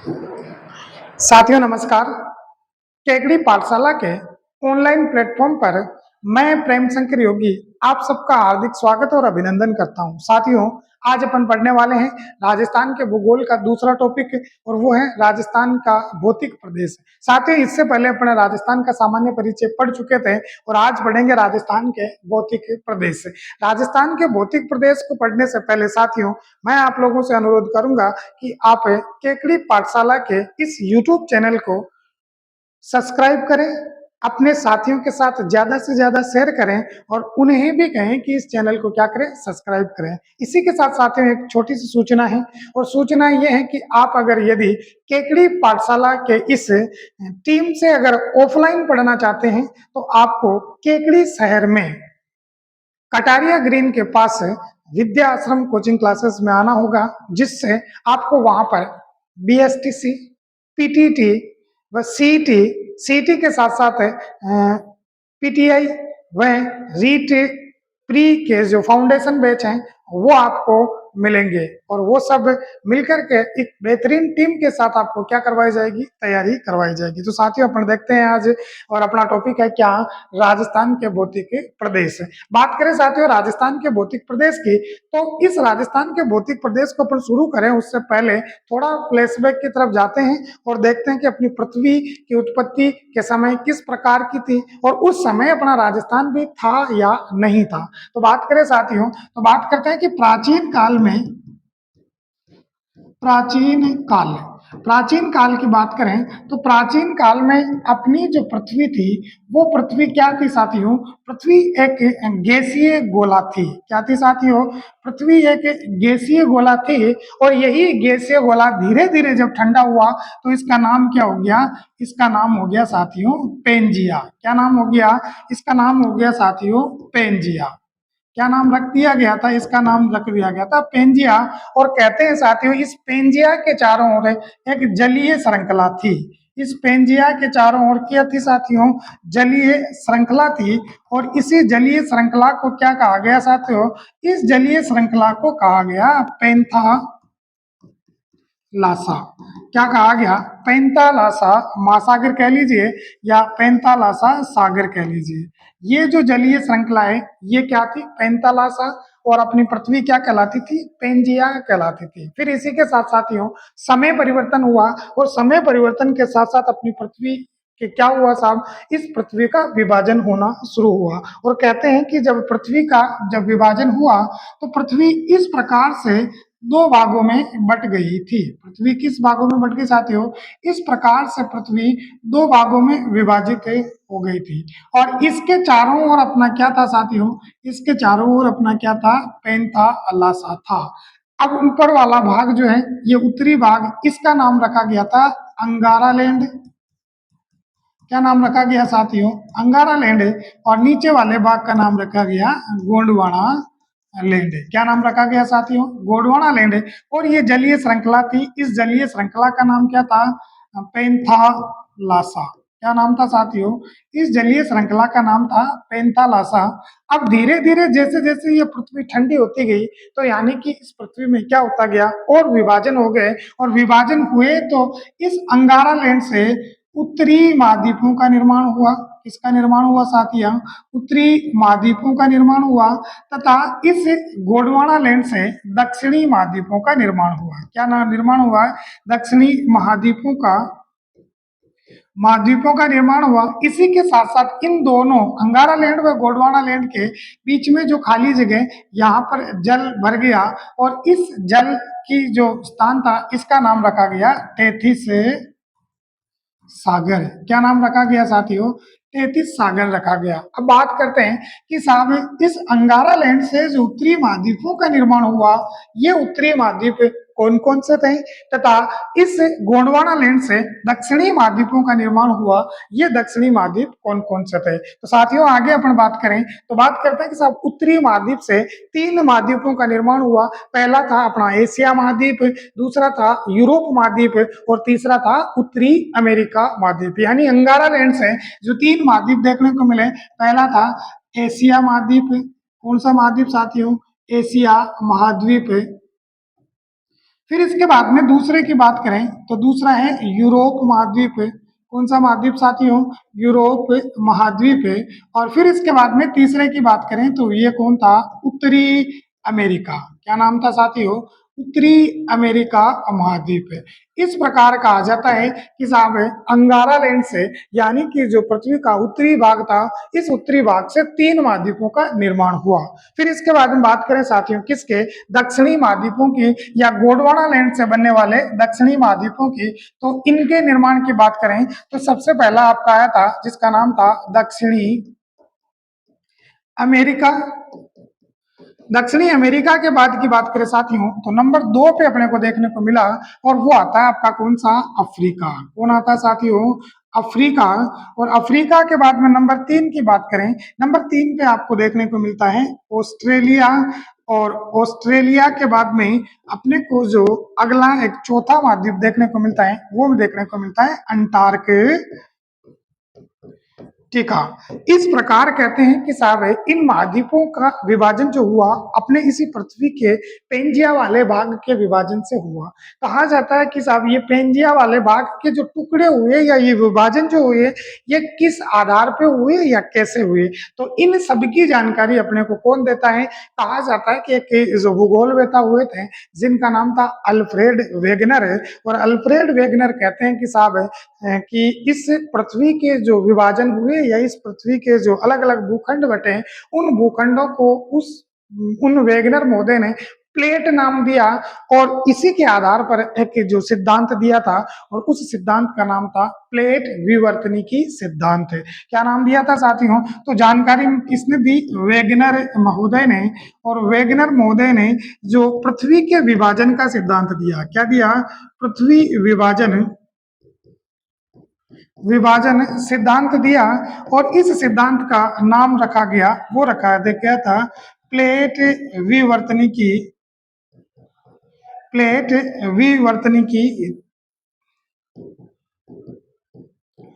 साथियों नमस्कार। केकड़ी पाठशाला के ऑनलाइन प्लेटफॉर्म पर मैं प्रेम शंकर योगी आप सबका हार्दिक स्वागत और अभिनंदन करता हूं। साथियों, आज अपन पढ़ने वाले हैं राजस्थान के भूगोल का दूसरा टॉपिक और वो है राजस्थान का भौतिक प्रदेश। साथियों, इससे पहले अपने राजस्थान का सामान्य परिचय पढ़ चुके थे और आज पढ़ेंगे राजस्थान के भौतिक प्रदेश। राजस्थान के भौतिक प्रदेश को पढ़ने से पहले साथियों, मैं आप लोगों से अनुरोध करूंगा कि आप केकड़ी पाठशाला के इस YouTube चैनल को सब्सक्राइब करें, अपने साथियों के साथ ज्यादा से ज्यादा शेयर करें और उन्हें भी कहें कि इस चैनल को क्या करें, सब्सक्राइब करें। इसी के साथ साथियों एक छोटी सी सूचना है और सूचना यह है कि आप अगर यदि केकड़ी पाठशाला के इस टीम से अगर ऑफलाइन पढ़ना चाहते हैं तो आपको केकड़ी शहर में कटारिया ग्रीन के पास विद्या आश्रम कोचिंग क्लासेस में आना होगा, जिससे आपको वहां पर BSTC, PTT व सीटी के साथ साथ PTI व रीट प्री के जो फाउंडेशन बैच हैं वो आपको मिलेंगे और वो सब मिलकर के एक बेहतरीन टीम के साथ आपको क्या करवाई जाएगी, तैयारी करवाई जाएगी। तो साथियों अपन देखते हैं आज, और अपना टॉपिक है क्या, राजस्थान के भौतिक प्रदेश। बात करें साथियों राजस्थान के भौतिक प्रदेश की, तो इस राजस्थान के भौतिक प्रदेश को अपन शुरू करें उससे पहले थोड़ा फ्लैशबैक की तरफ जाते हैं और देखते हैं कि अपनी पृथ्वी की उत्पत्ति के समय किस प्रकार की थी और उस समय अपना राजस्थान भी था या नहीं था। तो बात करें साथियों, तो बात करते हैं कि प्राचीन काल की बात करें तो प्राचीन काल में अपनी जो पृथ्वी थी वो पृथ्वी क्या थी साथियों, पृथ्वी एक गैसीय गोला थी। क्या थी साथियों, पृथ्वी एक गैसीय गोला थी और यही गैसीय गोला धीरे धीरे जब ठंडा हुआ तो इसका नाम क्या हो गया, इसका नाम हो गया साथियों पेंजिया। क्या नाम हो गया, इसका नाम हो गया साथियों पेंजिया। क्या नाम रख दिया गया था, इसका नाम रख दिया गया था पेंजिया। और कहते हैं साथियों इस पेंजिया के चारों ओर एक जलीय श्रृंखला थी। इस पेंजिया के चारों ओर क्या थी साथियों, जलीय श्रृंखला थी। और इसी जलीय श्रृंखला को क्या कहा गया साथियों, इस जलीय श्रृंखला को कहा गया पेंथा लासा। क्या कहा गया, पेंतालासा महासागर कह लीजिए या पेंतालासा सागर कह लीजिए। ये जो जलीय श्रृंखला है ये क्या थी, पेंतालासा, और अपनी पृथ्वी क्या कहलाती थी, पेंजिया कहलाती थी। फिर इसी के साथ साथियों समय परिवर्तन हुआ और समय परिवर्तन के साथ साथ अपनी पृथ्वी कि क्या हुआ साहब, इस पृथ्वी का विभाजन होना शुरू हुआ। और कहते हैं कि जब पृथ्वी का जब विभाजन हुआ तो पृथ्वी इस प्रकार से दो भागों में बट गई थी। पृथ्वी किस भागों में बट गई साथियों, इस प्रकार से पृथ्वी दो भागों में विभाजित हो गई थी। और इसके चारों ओर अपना क्या था साथियों, इसके चारों ओर अपना क्या था, पेंथालासा था। अब ऊपर वाला भाग जो है ये उत्तरी भाग, इसका नाम रखा गया था अंगारा लैंड। क्या नाम रखा गया साथियों, अंगारा लैंड। और नीचे वाले भाग का नाम रखा गया गोंडवाना लैंड। क्या नाम रखा गया साथियों, गोंडवाना लैंड। और ये जलीय श्रृंखला थी, इस जलीय श्रृंखला का नाम क्या था, पेंथालासा। क्या नाम था साथियों, इस जलीय श्रृंखला का नाम था पेंथालासा। अब धीरे धीरे जैसे जैसे ये पृथ्वी ठंडी होती गई तो यानी कि इस पृथ्वी में क्या होता गया, और विभाजन हो गए। और विभाजन हुए तो इस अंगारा लैंड से उत्तरी महाद्वीपों का निर्माण हुआ। किसका निर्माण हुआ साथियों, उत्तरी महाद्वीपों का निर्माण हुआ तथा इस गोंडवाना लैंड से दक्षिणी महाद्वीपों का निर्माण हुआ। क्या नाम निर्माण हुआ, दक्षिणी महाद्वीपों का निर्माण हुआ। इसी के साथ साथ इन दोनों अंगारा लैंड व गोंडवाना लैंड के बीच में जो खाली जगह, यहाँ पर जल भर गया और इस जल की जो स्थान था इसका नाम रखा गया टेथिस सागर। क्या नाम रखा गया साथियों, टेथिस सागर रखा गया। अब बात करते हैं कि साहब इस अंगारा लैंड से जो उत्तरी महाद्वीपों का निर्माण हुआ, ये उत्तरी महाद्वीप कौन कौन से थे, तथा इस गोंडवाना लैंड से दक्षिणी महाद्वीपों का निर्माण हुआ, ये दक्षिणी महाद्वीप कौन कौन से थे। तो साथियों आगे अपन बात करें तो बात करते हैं कि साहब उत्तरी महाद्वीप से तीन महाद्वीपों का निर्माण हुआ। पहला था अपना एशिया महाद्वीप, दूसरा था यूरोप महाद्वीप और तीसरा था उत्तरी अमेरिका महाद्वीप। यानी अंगारा लैंड से जो तीन महाद्वीप देखने को मिले, पहला था एशिया महाद्वीप। कौन सा महाद्वीप साथियों, एशिया महाद्वीप। फिर इसके बाद में दूसरे की बात करें तो दूसरा है यूरोप महाद्वीप। कौन सा महाद्वीप साथियों? यूरोप महाद्वीप। और फिर इसके बाद में तीसरे की बात करें तो ये कौन था? उत्तरी अमेरिका। क्या नाम था साथियों? उत्तरी अमेरिका महाद्वीप है। इस प्रकार कहा जाता है कि साहब अंगारा लैंड से, यानी कि जो पृथ्वी का उत्तरी भाग था, इस उत्तरी भाग से 3 महाद्वीपों का निर्माण हुआ। फिर इसके बाद हम बात करें साथियों किसके? दक्षिणी महाद्वीपों की, या गोंडवाना लैंड से बनने वाले दक्षिणी महाद्वीपों की। तो इनके निर्माण की बात करें तो सबसे पहला आपका आया था जिसका नाम था दक्षिणी अमेरिका। दक्षिणी अमेरिका के बाद की बात करें साथियों तो नंबर 2 पे अपने को देखने को मिला, और वो आता है आपका कौन सा? अफ्रीका। कौन आता है साथियों? अफ्रीका। और अफ्रीका के बाद में नंबर 3 की बात करें, नंबर 3 पे आपको देखने को मिलता है ऑस्ट्रेलिया। और ऑस्ट्रेलिया के बाद में अपने को जो अगला एक चौथा महाद्वीप देखने को मिलता है वो देखने को मिलता है अंटार्कटिका। इस प्रकार कहते हैं कि साहब इन महाद्वीपों का विभाजन जो हुआ अपने इसी पृथ्वी के पेंजिया वाले भाग के विभाजन से हुआ। कहा जाता है कि साहब ये पेंजिया वाले भाग के जो टुकड़े हुए या ये विभाजन जो हुए ये किस आधार पे हुए या कैसे हुए, तो इन सब की जानकारी अपने को कौन देता है? कहा जाता है कि एक जो भूगोलवेता हुए थे जिनका नाम था अल्फ्रेड वेगनर। और अल्फ्रेड वेगनर कहते हैं कि साहब कि इस पृथ्वी के जो विभाजन हुए या इस पृथ्वी के जो अलग अलग भूखंड बटे उन भूखंडों को उन वेगनर महोदय ने प्लेट नाम दिया, और इसी के आधार पर एक जो सिद्धांत दिया था और उस सिद्धांत का नाम था प्लेट विवर्तनिकी सिद्धांत। क्या नाम दिया था साथियों? तो जानकारी किसने दी? वेगनर महोदय ने। और वेगनर महोदय ने जो पृथ्वी के विभाजन का सिद्धांत दिया, क्या दिया? पृथ्वी विभाजन सिद्धांत दिया, और इस सिद्धांत का नाम रखा गया, वो रखा गया था प्लेट विवर्तनिकी। प्लेट विवर्तनिकी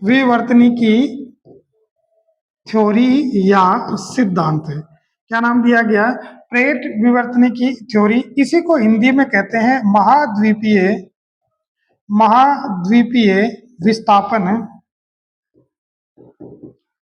विवर्तनिकी थ्योरी या सिद्धांत। क्या नाम दिया गया? प्लेट विवर्तनिकी थ्योरी। इसी को हिंदी में कहते हैं महाद्वीपीय विस्थापन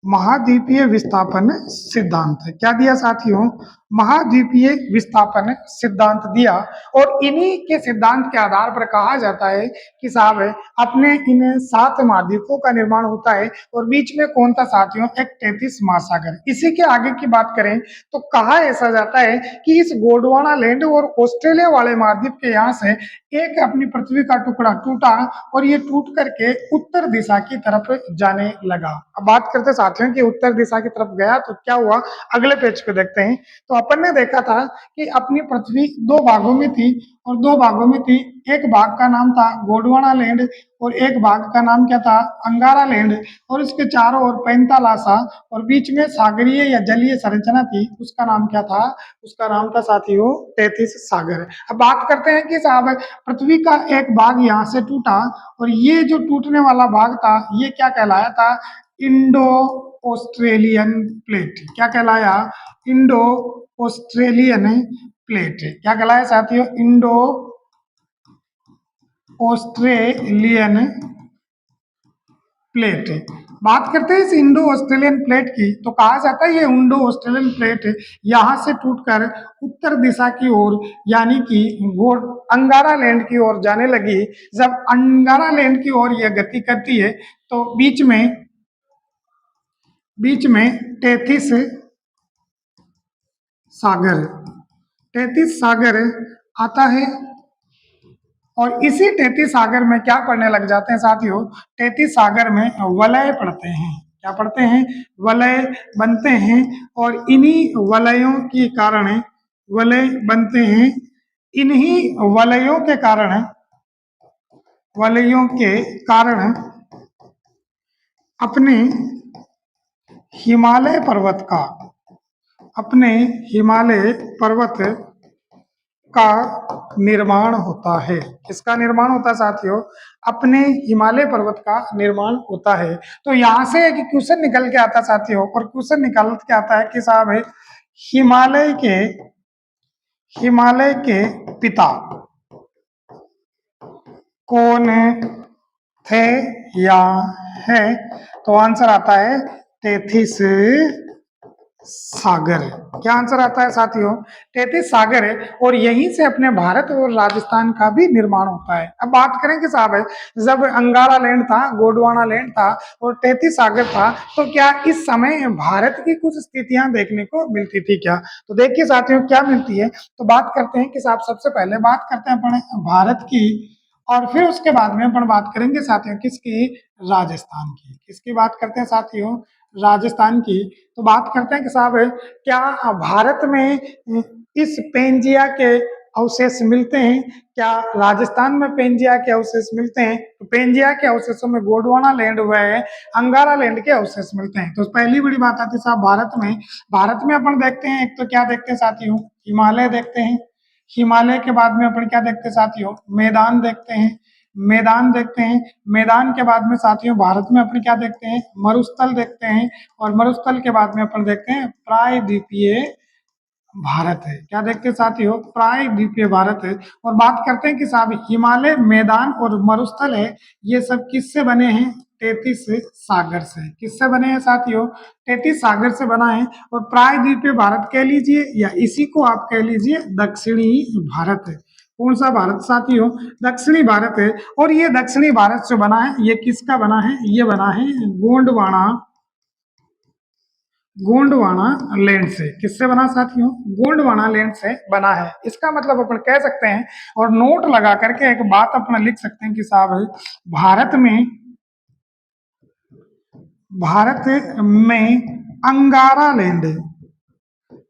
महाद्वीपीय विस्थापन सिद्धांत। क्या दिया साथियों? महाद्वीपीय विस्थापन सिद्धांत दिया। और इन्हीं के सिद्धांत के आधार पर कहा जाता है कि साहब अपने इन 7 महाद्वीपों का निर्माण होता है, और बीच में कौन था साथियों? एक 33 महासागर। इसी के आगे की बात करें तो कहा ऐसा जाता है कि इस गोंडवाना लैंड और ऑस्ट्रेलिया वाले महाद्वीप के यहाँ से एक अपनी पृथ्वी का टुकड़ा टूटा, और ये टूट करके उत्तर दिशा की तरफ जाने लगा। अब बात करते साथियों कि उत्तर दिशा की तरफ गया तो क्या हुआ, अगले पेज पे देखते हैं। तो अपन ने देखा था कि अपनी पृथ्वी 2 भागों में थी, और 2 भागों में थी। एक भाग का नाम था गोंडवाना लैंड, और एक भाग का नाम क्या था? अंगारा लैंड। और इसके चारों ओर पैंतालासा, और बीच में सागरीय या जलीय संरचना थी, उसका नाम क्या था? उसका नाम था साथियों 33 सागर। अब बात करते हैं कि साहब पृथ्वी का एक भाग यहाँ से टूटा, और ये जो टूटने वाला भाग था ये क्या कहलाया था? Indo Australian plate. क्या कहलाया? Indo Australian plate. क्या कहलाया साथियों? Indo Australian plate. बात करते हैं इस इंडो ऑस्ट्रेलियन प्लेट की, तो कहा जाता है ये इंडो ऑस्ट्रेलियन प्लेट यहाँ से टूटकर उत्तर दिशा की ओर, यानी कि अंगारा लैंड की ओर जाने लगी। जब अंगारा लैंड की ओर यह गति करती है तो बीच में 33 सागर आता है। और इसी 33 सागर में क्या पढ़ने लग जाते हैं साथियों? 33 सागर में वलय पढ़ते हैं। क्या पढ़ते हैं? वलय बनते हैं। और इन्हीं वलयों के कारण वलय बनते हैं। इन्हीं वलयों के कारण अपने हिमालय पर्वत का निर्माण होता है। किसका निर्माण होता है साथियों? अपने हिमालय पर्वत का निर्माण होता है। तो यहां से एक क्वेश्चन निकल के आता साथियों, और क्वेश्चन निकल के आता है कि साहब हिमालय के पिता कौन थे या है? तो आंसर आता है तेथिस सागर। क्या आंसर आता है साथियों? तेथिस सागर है। और यहीं से अपने भारत और राजस्थान का भी निर्माण होता है। अब बात करें कि साहब जब अंगारा लैंड था, गोंडवाना लैंड था और तेथिस सागर था, तो क्या इस समय भारत की कुछ स्थितियां देखने को मिलती थी क्या? तो देखिए साथियों क्या मिलती है। तो बात करते हैं कि साहब सबसे पहले बात करते हैं अपने भारत की, और फिर उसके बाद में अपन बात करेंगे साथियों किसकी? राजस्थान की। किसकी बात करते हैं साथियों? राजस्थान की। तो बात करते हैं कि साहब क्या भारत में इस पेंजिया के अवशेष मिलते हैं? क्या राजस्थान में पेंजिया के अवशेष मिलते हैं? तो पेंजिया के अवशेषों में गोंडवाना लैंड व अंगारा लैंड के अवशेष मिलते हैं। तो पहली बड़ी बात आती है साहब भारत में अपन देखते हैं, एक तो क्या देखते हैं साथियों? हिमालय देखते हैं। हिमालय के बाद में अपन क्या देखते हैं साथियों? मैदान देखते हैं। मैदान देखते हैं। मैदान के बाद में साथियों भारत में अपन क्या देखते हैं? मरुस्थल देखते हैं। और मरुस्थल के बाद में अपन देखते हैं प्रायद्वीपीय भारत है। क्या देखते हैं साथियों? प्रायद्वीपीय भारत है। और बात करते हैं कि साहब हिमालय, मैदान और मरुस्थल है, ये सब किससे बने हैं? तेतीस सागर से। किससे बने हैं साथियों? तेतीस सागर से बना है। और प्रायद्वीपीय भारत कह लीजिए या इसी को आप कह लीजिए दक्षिणी भारत है। कौन सा भारत साथियों? दक्षिणी भारत है। और ये दक्षिणी भारत से बना है, ये किसका बना है? ये बना है गोंडवाना गोंडवाना लैंड से। किससे बना साथियों? गोंडवाना लैंड से बना है। इसका मतलब अपन कह सकते हैं और नोट लगा करके एक बात अपना लिख सकते हैं कि साहब भारत में अंगारा लैंड,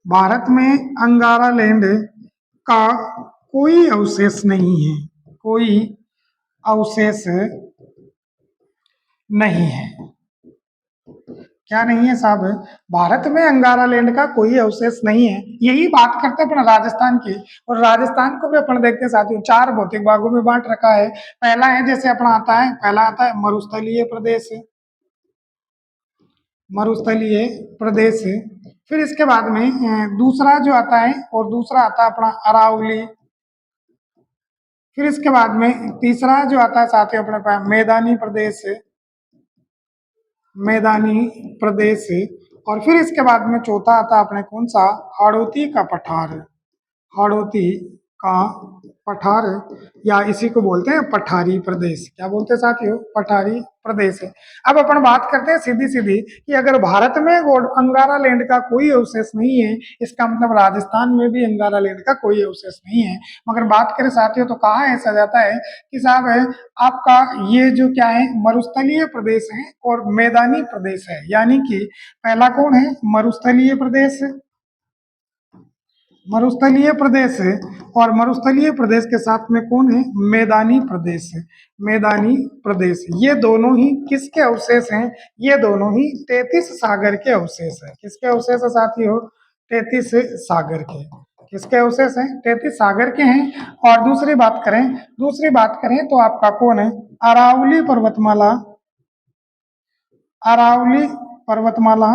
भारत में अंगारा लैंड का कोई अवशेष नहीं है। कोई अवशेष नहीं है। क्या नहीं है साहब? भारत में अंगारा लैंड का कोई अवशेष नहीं है। यही बात करते हैं अपन राजस्थान की। और राजस्थान को भी अपन देखते हैं साथियों, चार भौतिक भागों में बांट रखा है। पहला है जैसे अपना आता है, पहला आता है मरुस्थलीय प्रदेश, मरुस्थलीय प्रदेश। फिर इसके बाद में दूसरा जो आता है, और दूसरा आता है अपना अरावली। फिर इसके बाद में तीसरा जो आता है साथियों अपने पास मैदानी प्रदेश, मैदानी प्रदेश। और फिर इसके बाद में चौथा आता है अपने कौन सा? हाड़ौती का पठार। हाड़ौती का पठार, या इसी को बोलते हैं पठारी प्रदेश। क्या बोलते हैं साथियों? पठारी प्रदेश है। अब अपन बात करते हैं सीधी सीधी कि अगर भारत में अंगारा लैंड का कोई अवशेष नहीं है, इसका मतलब राजस्थान में भी अंगारा लैंड का कोई अवशेष नहीं है। मगर बात करें साथियों तो कहाँ ऐसा जाता है कि साहब है आपका ये जो क्या है, मरुस्थलीय प्रदेश है और मैदानी प्रदेश है। यानी कि पहला कौन है? मरुस्थलीय प्रदेश, मरुस्थलीय प्रदेश है। और मरुस्थलीय प्रदेश के साथ में कौन है? मैदानी प्रदेश है। मैदानी प्रदेश, ये दोनों ही किसके अवशेष हैं? ये दोनों ही तेतीस सागर के अवशेष है। किसके अवशेष है साथियों? तेतीस सागर के। किसके अवशेष हैं? तेतीस सागर के हैं। और दूसरी बात करें तो आपका कौन है? अरावली पर्वतमाला, अरावली पर्वतमाला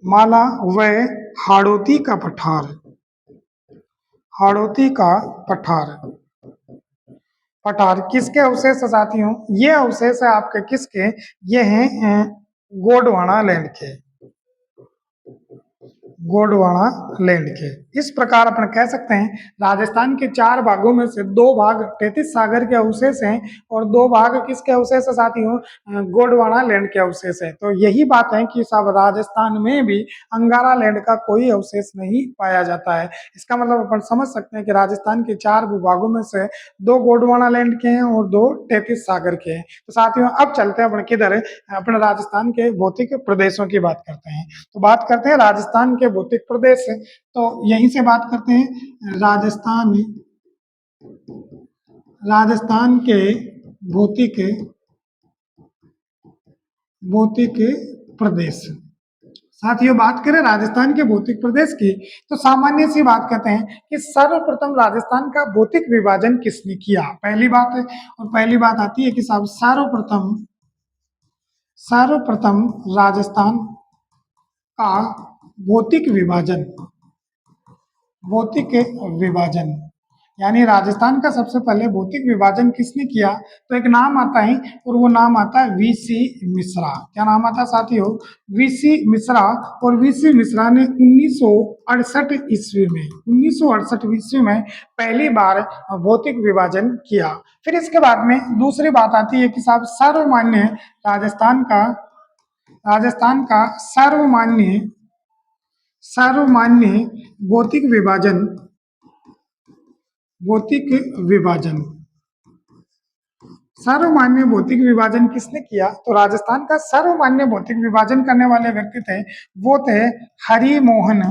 माला व हाड़ौती का पठार, हाड़ौती का पठार। पठार किसके अवशेष है साथियों? ये अवशेष है आपके किसके? ये हैं गोंडवाना लैंड के, गोंडवाना लैंड के। इस प्रकार अपन कह सकते हैं राजस्थान के चार भागों में से दो भाग तेतीस सागर के अवशेष हैं और दो भाग किसके अवशेष है साथियों? गोंडवाना लैंड के अवशेष है। तो यही बात है कि सब राजस्थान में भी अंगारा लैंड का कोई अवशेष नहीं पाया जाता है। इसका मतलब अपन समझ सकते हैं कि राजस्थान के चार भूभागों में से दो गोंडवाना लैंड के हैं और दो तेतीस सागर के हैं। तो साथियों अब चलते हैं अपन किधर, अपने राजस्थान के भौतिक प्रदेशों की बात करते हैं। तो बात करते हैं राजस्थान के भौतिक प्रदेश, तो यहीं से बात करते हैं राजस्थान के भौतिक भौतिक प्रदेश। साथियों बात करें राजस्थान के भौतिक प्रदेश की, तो सामान्य सी बात कहते हैं कि सर्वप्रथम राजस्थान का भौतिक विभाजन किसने किया? पहली बात है, और पहली बात आती है कि साहब सर्वप्रथम सर्वप्रथम राजस्थान का भौतिक विभाजन, भौतिक विभाजन, यानी राजस्थान का सबसे पहले भौतिक विभाजन किसने किया? तो एक नाम आता है और वो नाम आता है वीसी मिश्रा। क्या नाम आता है साथियों? वीसी मिश्रा। और वीसी मिश्रा ने 1968 ईस्वी में 1968 ईस्वी में पहली बार भौतिक विभाजन किया। फिर इसके बाद में दूसरी बात आती है कि साहब सर्वमान्य राजस्थान का सर्वमान्य सर्वमान्य भौतिक विभाजन भौतिक विभाजन सर्वमान्य भौतिक विभाजन किसने किया? तो राजस्थान का सर्वमान्य भौतिक विभाजन करने वाले व्यक्ति थे, वो थे हरिमोहन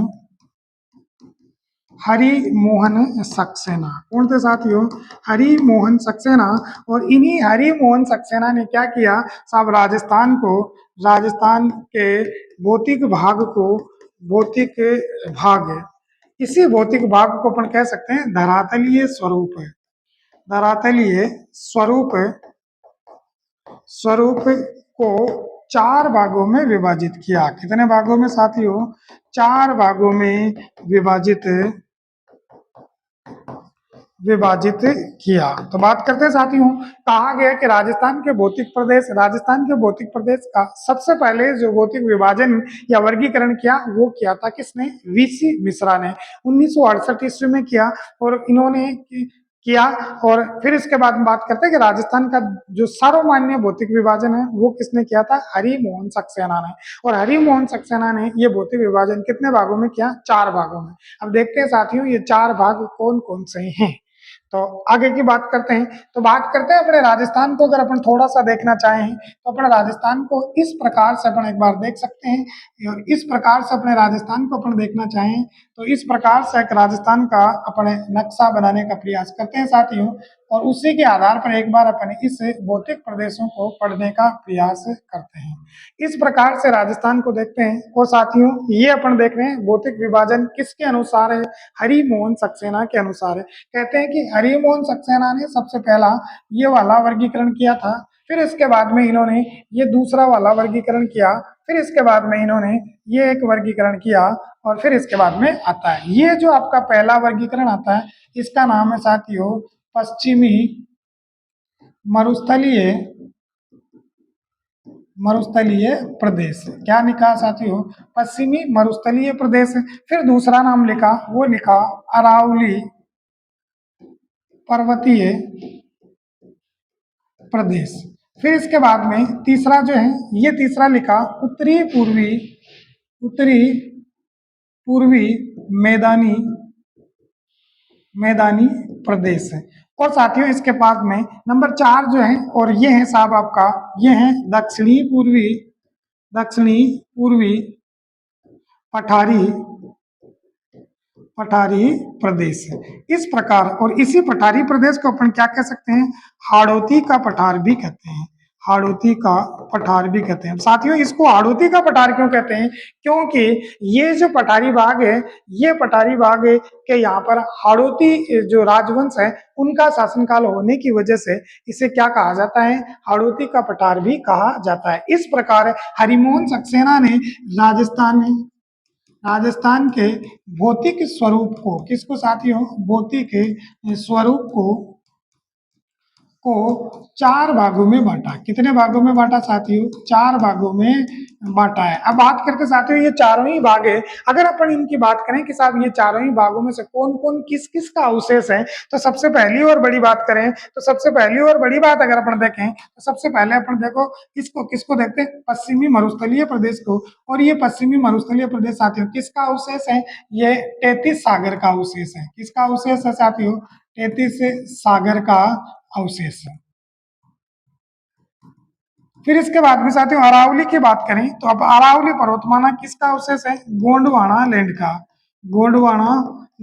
सक्सेना। कौन थे साथियों? हरिमोहन सक्सेना। और इन्हीं हरिमोहन सक्सेना ने क्या किया साहब? राजस्थान के भौतिक भाग, इसी भौतिक भाग को अपन कह सकते हैं धरातलीय स्वरूप को 4 भागों में विभाजित किया। कितने भागों में साथियों? 4 भागों में विभाजित किया। तो बात करते हैं साथियों, कहा गया कि राजस्थान के भौतिक प्रदेश का सबसे पहले जो भौतिक विभाजन या वर्गीकरण किया वो किया था किसने? वीसी मिश्रा ने 1968 ईस्वी में किया। और इन्होंने किया। और फिर इसके बाद में बात करते हैं कि राजस्थान का जो सर्वमान्य भौतिक विभाजन है वो किसने किया था? हरिमोहन सक्सेना ने। और हरिमोहन सक्सेना ने ये भौतिक विभाजन कितने भागों में किया? 4 भागों में। अब देखते हैं साथियों ये 4 भाग कौन कौन से हैं। तो आगे की बात करते हैं। तो बात करते हैं अपने राजस्थान को, अगर अपन थोड़ा सा देखना चाहें तो अपने राजस्थान को इस प्रकार से अपन एक बार देख सकते हैं। और इस प्रकार से अपने राजस्थान को अपन देखना चाहें तो इस प्रकार से एक राजस्थान का अपने नक्शा बनाने का प्रयास करते हैं साथियों। और उसी के आधार पर एक बार अपन इस भौतिक प्रदेशों को पढ़ने का प्रयास करते हैं। इस प्रकार से राजस्थान को देखते हैं। और साथियों ये अपन देख रहे हैं भौतिक विभाजन किसके अनुसार है? हरिमोहन सक्सेना के अनुसार है। कहते हैं कि हरिमोहन सक्सेना ने सबसे पहला ये वाला वर्गीकरण किया था, फिर इसके बाद में इन्होंने ये दूसरा वाला वर्गीकरण किया, फिर इसके बाद में इन्होंने ये एक वर्गीकरण किया, और फिर इसके बाद में आता है ये जो आपका पहला वर्गीकरण आता है, इसका नाम है साथियों पश्चिमी मरुस्थलीय प्रदेश। क्या लिखा साथियों? पश्चिमी मरुस्थलीय प्रदेश। फिर दूसरा नाम लिखा, वो लिखा अरावली पर्वतीय प्रदेश। फिर इसके बाद में तीसरा जो है, ये तीसरा लिखा उत्तरी पूर्वी मैदानी प्रदेश है। और साथियों इसके बाद में नंबर 4 जो है, और ये है साहब आपका, ये है दक्षिणी पूर्वी पठारी प्रदेश है। इस प्रकार, और इसी पठारी प्रदेश को अपन क्या कह सकते हैं? हाड़ौती का पठार भी कहते हैं। साथियों इसको हाड़ौती का पठार क्यों कहते हैं? क्योंकि ये जो पठारी भाग है, ये पठारी भाग है कि यहाँ पर हाड़ौती जो राजवंश है उनका शासनकाल होने की वजह से इसे क्या कहा जाता है? हाड़ौती का पठार भी कहा जाता है। इस प्रकार हरिमोहन सक्सेना ने राजस्थान के भौतिक स्वरूप को, किसको साथियों? भौतिक स्वरूप को 4 भागों में बांटा। कितने भागों में बांटा साथियों? 4 भागों में बांटा है। अब बात करते साथियों ये चारों ही भाग है, अगर अपन इनकी बात करें कि साहब ये चारों ही भागों में से कौन कौन किस किस का अवशेष है, तो सबसे पहली और बड़ी बात करें तो सबसे पहली और बड़ी बात अगर अपन देखें तो सबसे पहले अपन देखो किसको देखते हैं? पश्चिमी मरुस्थलीय प्रदेश को। और ये पश्चिमी मरुस्थलीय प्रदेश साथियों किसका अवशेष है? ये 33 सागर का अवशेष है। किसका अवशेष है साथियों? 33 सागर का अवशेष है। फिर इसके बाद में साथियों अरावली की बात करें तो अब अरावली पर्वतमाला किसका अवशेष है? गोंडवाना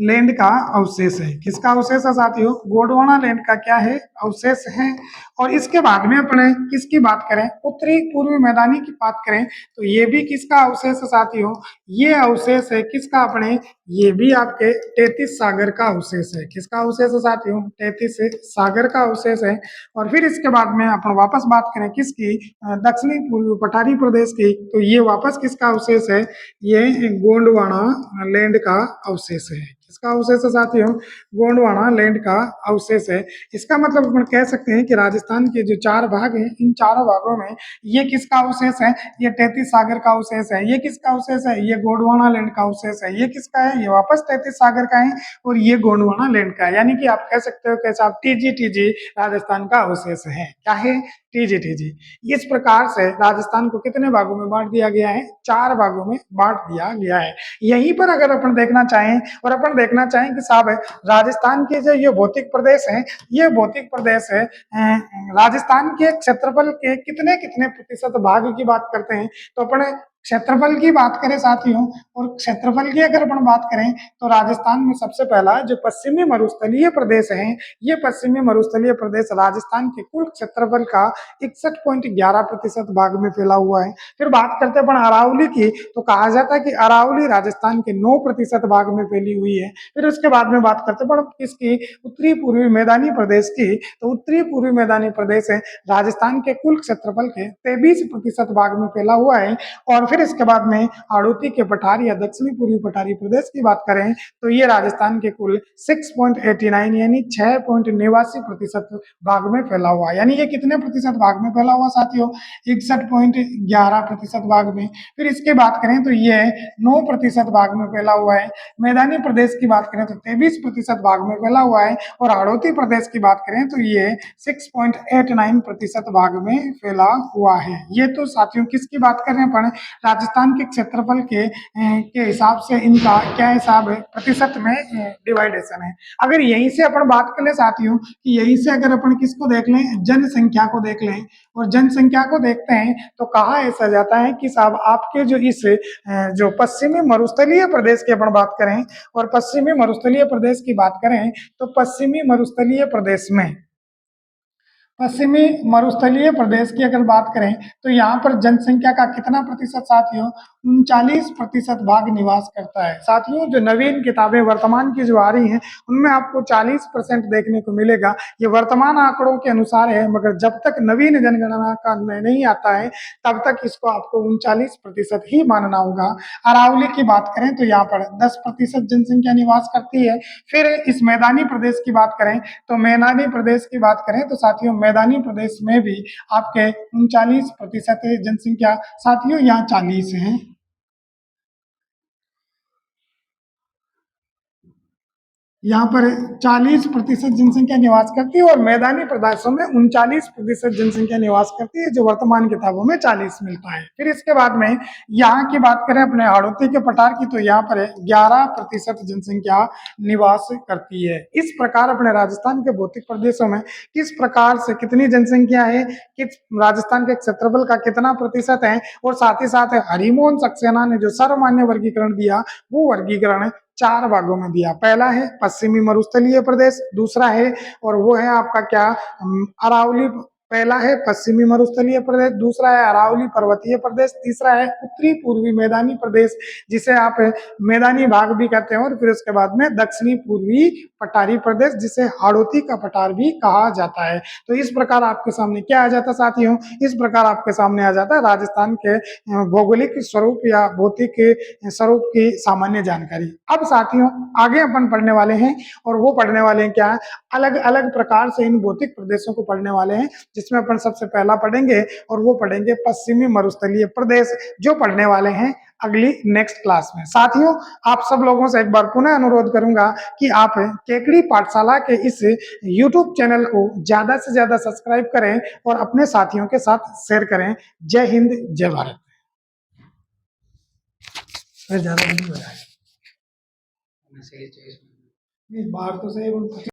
लैंड का अवशेष है। किसका अवशेष है साथियों? गोंडवाना लैंड का क्या है? अवशेष है। और इसके बाद में अपने किसकी बात करें? उत्तरी पूर्वी मैदानी की बात करें तो ये भी किसका अवशेष है साथियों? ये अवशेष है किसका? अपने ये भी आपके 33 सागर का अवशेष है। किसका अवशेष है साथियों? 33 सागर का अवशेष है। और फिर इसके बाद में अपन वापस बात करें किसकी? दक्षिणी पूर्वी पठारी प्रदेश की, तो ये वापस किसका अवशेष है? ये गोंडवाना लैंड का अवशेष है। इसका अवशेष है साथियों गोंडवाना लैंड का अवशेष है। इसका मतलब अपन कह सकते हैं कि राजस्थान के जो 4 भाग हैं, इन चारों भागों में ये किसका अवशेष है? ये 33 सागर का अवशेष है। ये किसका अवशेष है? ये गोंडवाना लैंड का अवशेष है। ये किसका है? ये वापस 33 सागर का है और ये गोंडवाना लैंड का है। यानी कि आप कह सकते हो कि साहब टीजी राजस्थान का अवशेष है। क्या है? टीजी। इस प्रकार से राजस्थान को कितने भागों में बांट दिया गया है? 4 भागों में बांट दिया गया है। यहीं पर अगर अपन देखना चाहें और अपन देखना चाहें कि साहब राजस्थान के जो ये भौतिक प्रदेश है, ये भौतिक प्रदेश है राजस्थान के क्षेत्रफल के कितने कितने प्रतिशत भाग की बात करते हैं तो अपन क्षेत्रफल की बात करें साथियों, और क्षेत्रफल की अगर अपन बात करें तो राजस्थान में सबसे पहला जो पश्चिमी मरुस्थलीय प्रदेश है, ये पश्चिमी मरुस्थलीय प्रदेश राजस्थान के कुल क्षेत्रफल का 61.11% भाग में फैला हुआ है। फिर बात करते हैं अपन अरावली की, तो कहा जाता है कि अरावली राजस्थान के 9% भाग में फैली हुई है। फिर उसके बाद में बात करते हैं अपन इसकी उत्तरी पूर्वी मैदानी प्रदेश की, तो उत्तरी पूर्वी मैदानी प्रदेश है राजस्थान के कुल क्षेत्रफल के 23% भाग में फैला हुआ है। और फिर इसके बाद में हाड़ौती के पठार या दक्षिणी पूर्वी पठारी प्रदेश की बात करें तो ये राजस्थान के कुल 6.89 यानी 6.89% भाग में फैला हुआ है। यानी ये कितने प्रतिशत भाग में फैला हुआ साथियों? 61.11% भाग में। फिर इसके बात करें तो ये 9% भाग में फैला हुआ है। मैदानी प्रदेश की बात करें तो 23% भाग में फैला हुआ है। और हाड़ौती प्रदेश की बात करें तो ये 6.89% भाग में फैला हुआ है। ये तो साथियों किसकी बात कर रहे हैं? अपन राजस्थान के क्षेत्रफल के हिसाब से इनका क्या हिसाब है? प्रतिशत में डिवाइडेशन है। अगर यहीं से अपन बात कर ले साथियों कि यहीं से अगर अपन किसको देख लें, जनसंख्या को देख लें, और जनसंख्या को देखते हैं तो कहा ऐसा जाता है कि साहब आपके जो इस जो पश्चिमी मरुस्थलीय प्रदेश की अपन बात करें और पश्चिमी मरुस्थलीय प्रदेश की बात करें तो पश्चिमी मरुस्थलीय प्रदेश में पश्चिमी मरुस्थलीय प्रदेश की अगर बात करें तो यहाँ पर जनसंख्या का कितना प्रतिशत साथियों? 39% भाग निवास करता है। साथियों जो नवीन किताबें वर्तमान की जो आ रही हैं उनमें आपको 40% देखने को मिलेगा। ये वर्तमान आंकड़ों के अनुसार है, मगर जब तक नवीन जनगणना का नहीं आता है तब तक इसको आपको 39% ही मानना होगा। अरावली की बात करें तो यहाँ पर 10% जनसंख्या निवास करती है। फिर इस मैदानी प्रदेश की बात करें तो मैदानी प्रदेश की बात करें तो साथियों मैदानी प्रदेश में भी आपके 39% जनसंख्या साथियों यहाँ 40 है। यहाँ पर 40% जनसंख्या निवास करती है और मैदानी प्रदेशों में 39% जनसंख्या निवास करती है, जो वर्तमान किताबों में 40 मिलता है। फिर इसके बाद में यहाँ की बात करें अपने हाड़ौती के पठार की, तो यहाँ पर 11% जनसंख्या निवास करती है। इस प्रकार अपने राजस्थान के भौतिक प्रदेशों में किस प्रकार से कितनी जनसंख्या है, किस राजस्थान के क्षेत्रफल का कितना प्रतिशत है, और साथ ही साथ हरिमोहन सक्सेना ने जो सर्वमान्य वर्गीकरण दिया वो वर्गीकरण 4 भागों में दिया। पहला है पश्चिमी मरुस्थलीय प्रदेश, दूसरा है और वो है आपका क्या अरावली, पहला है पश्चिमी मरुस्थलीय प्रदेश, दूसरा है अरावली पर्वतीय प्रदेश, तीसरा है उत्तरी पूर्वी मैदानी प्रदेश जिसे आप मैदानी भाग भी कहते हैं, और फिर उसके बाद में दक्षिणी पूर्वी पठारी प्रदेश जिसे हाड़ौती का पठार भी कहा जाता है। तो इस प्रकार आपके सामने क्या आ जाता साथियों? इस प्रकार आपके सामने आ जाता है राजस्थान के भौगोलिक स्वरूप या भौतिक स्वरूप की सामान्य जानकारी। अब साथियों आगे अपन पढ़ने वाले हैं और वो पढ़ने वाले हैं क्या? अलग अलग प्रकार से इन भौतिक प्रदेशों को पढ़ने वाले हैं, जिसमें अपन सबसे पहला पढ़ेंगे और वो पढ़ेंगे पश्चिमी मरुस्थलीय प्रदेश, जो पढ़ने वाले हैं अगली नेक्स्ट क्लास में। साथियों आप सब लोगों से एक बार पुनः अनुरोध करूंगा कि आप केकड़ी पाठशाला के इस YouTube चैनल को ज्यादा से ज्यादा सब्सक्राइब करें और अपने साथियों के साथ शेयर करें। जय हिंद, जय भारत। ज्यादा नहीं हो रहा है, बाहर तो सही